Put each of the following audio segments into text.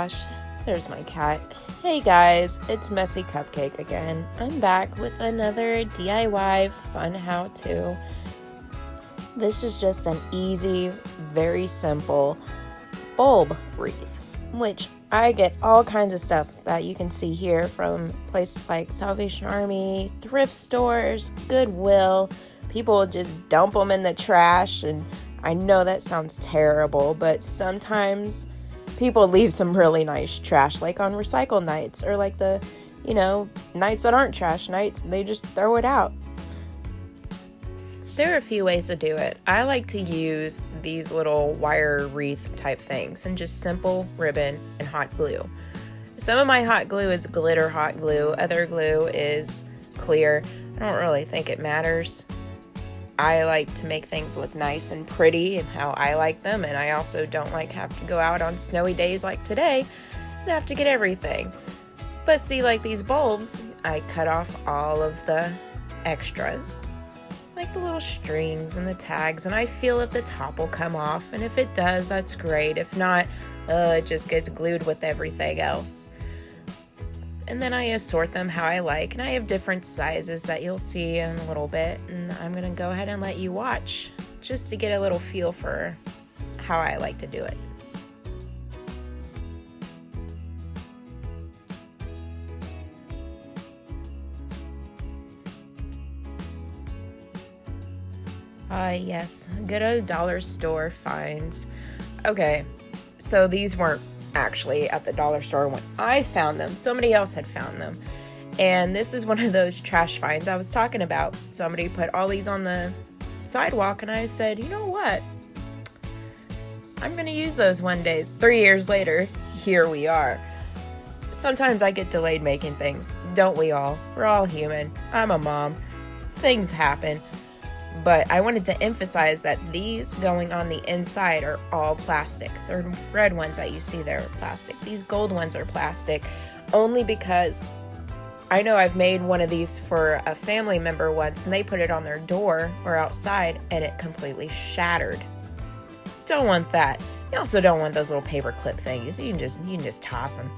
gosh, there's my cat. Hey guys, it's Messy Cupcake again. I'm back with another DIY fun how-to. This is just an easy, very simple bulb wreath, which I get all kinds of stuff that you can see here from places like Salvation Army, thrift stores, Goodwill. People just dump them in the trash, and I know that sounds terrible, but sometimes people leave some really nice trash, like on recycle nights, or like the, nights that aren't trash nights, they just throw it out. There are a few ways to do it. I like to use these little wire wreath type things and just simple ribbon and hot glue. Some of my hot glue is glitter hot glue, other glue is clear. I don't really think it matters. I like to make things look nice and pretty and how I like them, and I also don't like have to go out on snowy days like today and have to get everything. But see, like these bulbs, I cut off all of the extras, like the little strings and the tags, and I feel if the top will come off, and if it does, that's great. If not, it just gets glued with everything else. And then I assort them how I like, and I have different sizes that you'll see in a little bit, and I'm gonna go ahead and let you watch just to get a little feel for how I like to do it. Yes, good old dollar store finds. Okay, so these weren't actually at the dollar store when I found them. Somebody else had found them. And this is one of those trash finds I was talking about. Somebody put all these on the sidewalk, and I said, you know what? I'm going to use those one day. 3 years later, here we are. Sometimes I get delayed making things. Don't we all? We're all human. I'm a mom. Things happen. But I wanted to emphasize that these going on the inside are all plastic. The red ones that you see there are plastic. These gold ones are plastic only because I know I've made one of these for a family member once, and they put it on their door or outside and it completely shattered. Don't want that. You also don't want those little paper clip things. You can just toss them.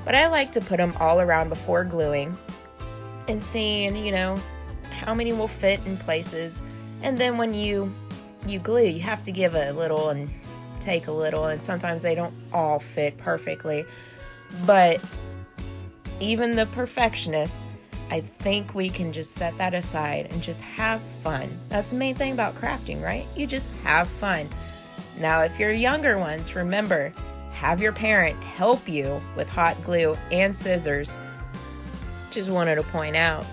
But I like to put them all around before gluing and seeing, how many will fit in places. And then when you glue, you have to give a little and take a little, and sometimes they don't all fit perfectly. But even the perfectionists, I think we can just set that aside and just have fun. That's the main thing about crafting, right? You just have fun. Now, if you're younger ones, remember, have your parent help you with hot glue and scissors. Just wanted to point out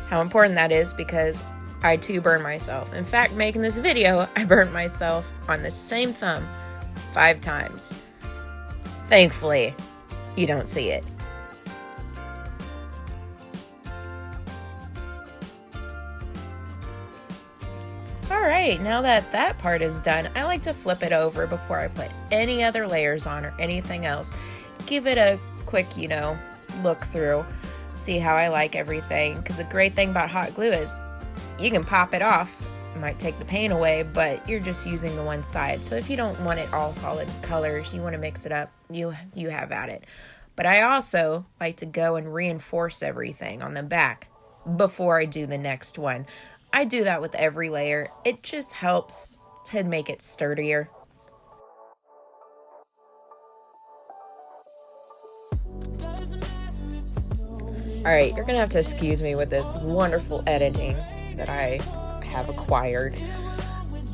how important that is, because I too burn myself. In fact, making this video, I burned myself on the same thumb 5 times. Thankfully, you don't see it. Alright, now that part is done, I like to flip it over before I put any other layers on or anything else. Give it a quick, look through. See how I like everything, because the great thing about hot glue is you can pop it off. It might take the paint away, but you're just using the one side. So if you don't want it all solid colors, you want to mix it up, you have at it. But I also like to go and reinforce everything on the back before I do the next one. I do that with every layer. It just helps to make it sturdier. Alright, you're gonna have to excuse me with this wonderful editing that I have acquired.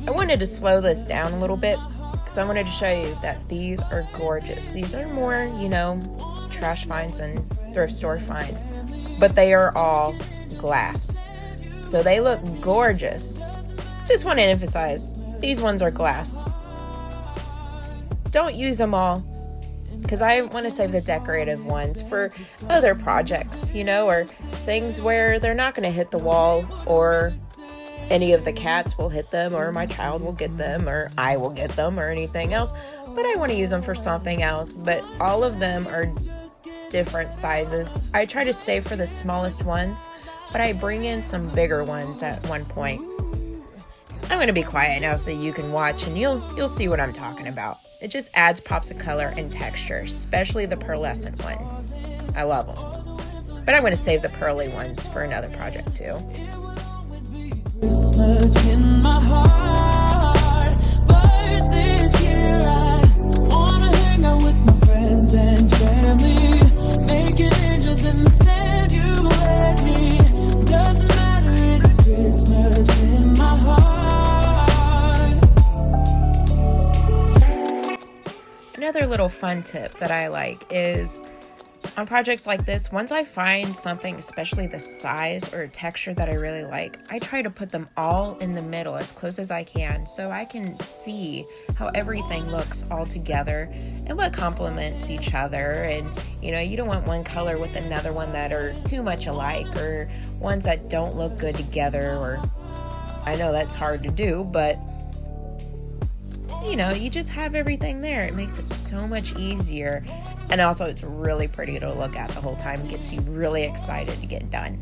I wanted to slow this down a little bit because I wanted to show you that these are gorgeous. These are more, trash finds and thrift store finds, but they are all glass. So they look gorgeous. Just want to emphasize, these ones are glass. Don't use them all, because I want to save the decorative ones for other projects, or things where they're not going to hit the wall, or any of the cats will hit them, or my child will get them, or I will get them, or anything else. But I want to use them for something else. But all of them are different sizes. I try to stay for the smallest ones, but I bring in some bigger ones at one point. I'm going to be quiet now so you can watch and you'll see what I'm talking about. It just adds pops of color and texture, especially the pearlescent one. I love them. But I'm going to save the pearly ones for another project too. Christmas in my heart, but this year I wanna hang out with my friends and family, making angels in the sand. You let me, doesn't matter, it's Christmas in my heart. Another little fun tip that I like is on projects like this, once I find something, especially the size or texture that I really like, I try to put them all in the middle as close as I can so I can see how everything looks all together and what complements each other. And you don't want one color with another one that are too much alike or ones that don't look good together. Or I know that's hard to do, but you just have everything there. It makes it so much easier. And also, it's really pretty to look at the whole time. It gets you really excited to get done.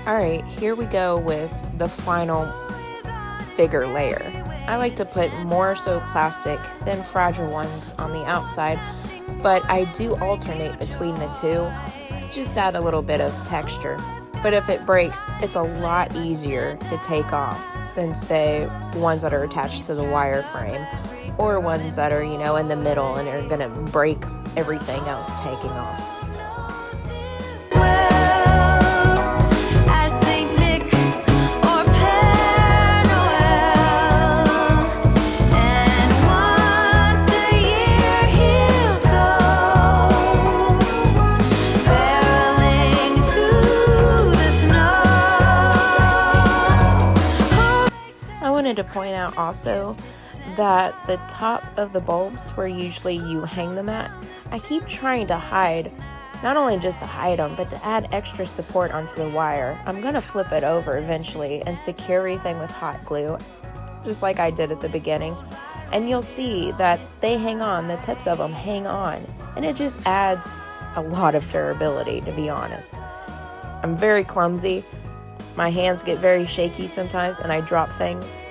Alright, here we go with the final bigger layer. I like to put more so plastic than fragile ones on the outside, but I do alternate between the two, just add a little bit of texture. But if it breaks, it's a lot easier to take off than, say, ones that are attached to the wire frame or ones that are, in the middle and are going to break everything else taking off. To point out also that the top of the bulbs where usually you hang them at, I keep trying to hide, not only just to hide them, but to add extra support onto the wire. I'm going to flip it over eventually and secure everything with hot glue, just like I did at the beginning. And you'll see that they hang on, the tips of them hang on, and it just adds a lot of durability, to be honest. I'm very clumsy. My hands get very shaky sometimes and I drop things.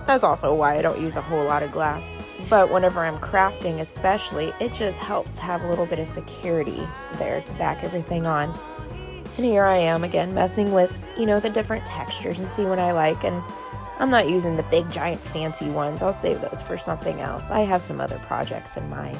That's also why I don't use a whole lot of glass. But whenever I'm crafting especially, it just helps to have a little bit of security there to back everything on. And here I am again messing with, the different textures and see what I like. And I'm not using the big giant fancy ones. I'll save those for something else. I have some other projects in mind.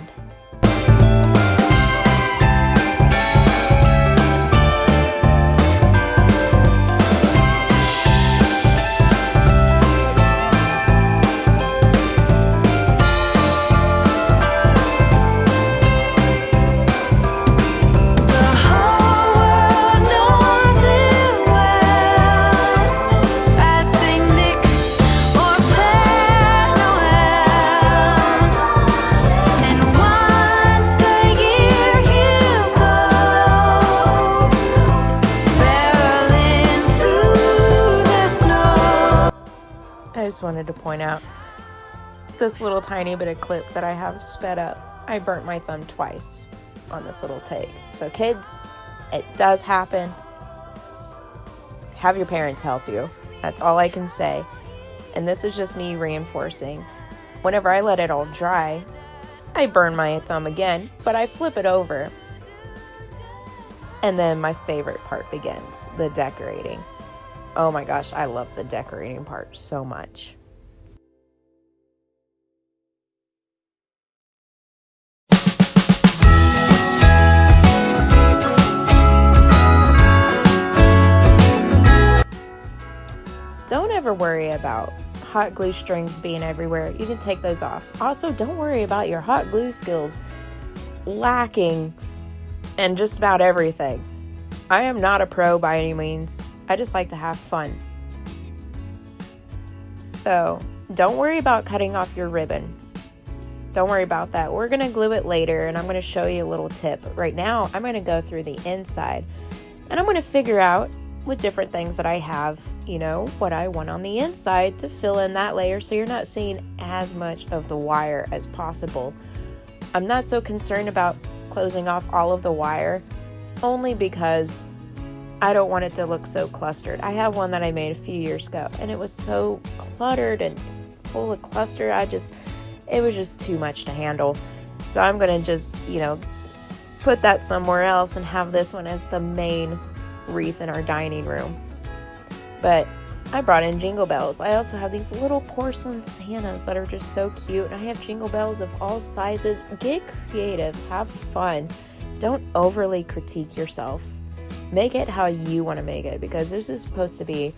I just wanted to point out this little tiny bit of clip that I have sped up. I burnt my thumb twice on this little take. So kids, it does happen. Have your parents help you. That's all I can say. And this is just me reinforcing. Whenever I let it all dry, I burn my thumb again, but I flip it over. And then my favorite part begins, the decorating. Oh my gosh, I love the decorating part so much. Don't ever worry about hot glue strings being everywhere. You can take those off. Also, don't worry about your hot glue skills lacking in just about everything. I am not a pro by any means. I just like to have fun. So, don't worry about cutting off your ribbon. Don't worry about that. We're going to glue it later, and I'm going to show you a little tip. Right now, I'm going to go through the inside, and I'm going to figure out with different things that I have, you know, what I want on the inside to fill in that layer so you're not seeing as much of the wire as possible. I'm not so concerned about closing off all of the wire, only because I don't want it to look so clustered. I have one that I made a few years ago, and it was so cluttered and full of cluster. It was just too much to handle. So I'm going to just, you know, put that somewhere else and have this one as the main wreath in our dining room. But I brought in jingle bells. I also have these little porcelain Santas that are just so cute. And I have jingle bells of all sizes. Get creative. Have fun. Don't overly critique yourself. Make it how you want to make it, because this is supposed to be,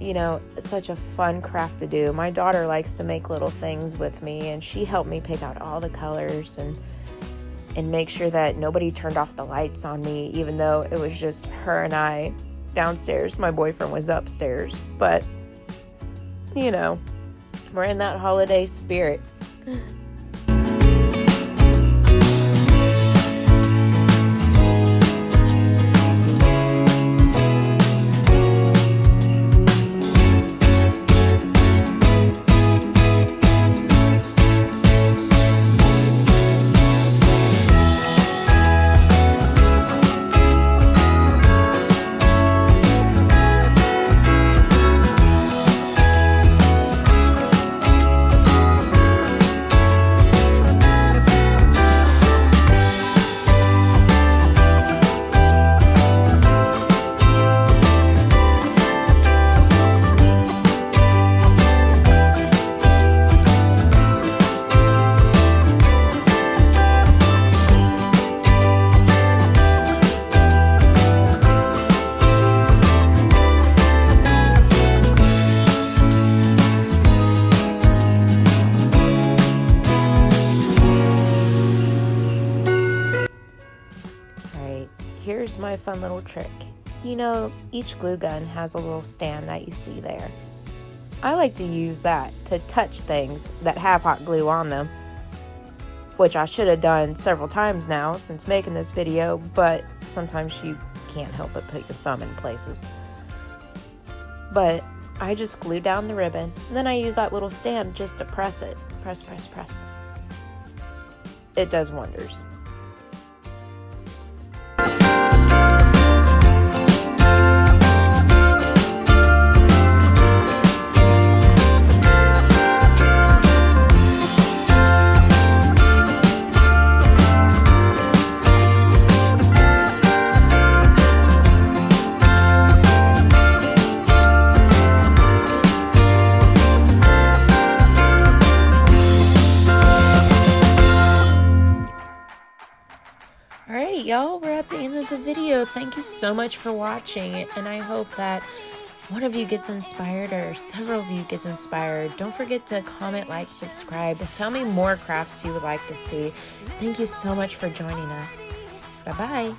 you know, such a fun craft to do. My daughter likes to make little things with me, and she helped me pick out all the colors and make sure that nobody turned off the lights on me, even though it was just her and I downstairs. My boyfriend was upstairs, but you know, we're in that holiday spirit. Here's my fun little trick. You know, each glue gun has a little stand that you see there. I like to use that to touch things that have hot glue on them, which I should have done several times now since making this video, but sometimes you can't help but put your thumb in places. But I just glue down the ribbon, and then I use that little stand just to press it. Press, press, press. It does wonders. Alright, y'all, we're at the end of the video. Thank you so much for watching, and I hope that one of you gets inspired or several of you gets inspired. Don't forget to comment, like, subscribe. Tell me more crafts you would like to see. Thank you so much for joining us. Bye-bye.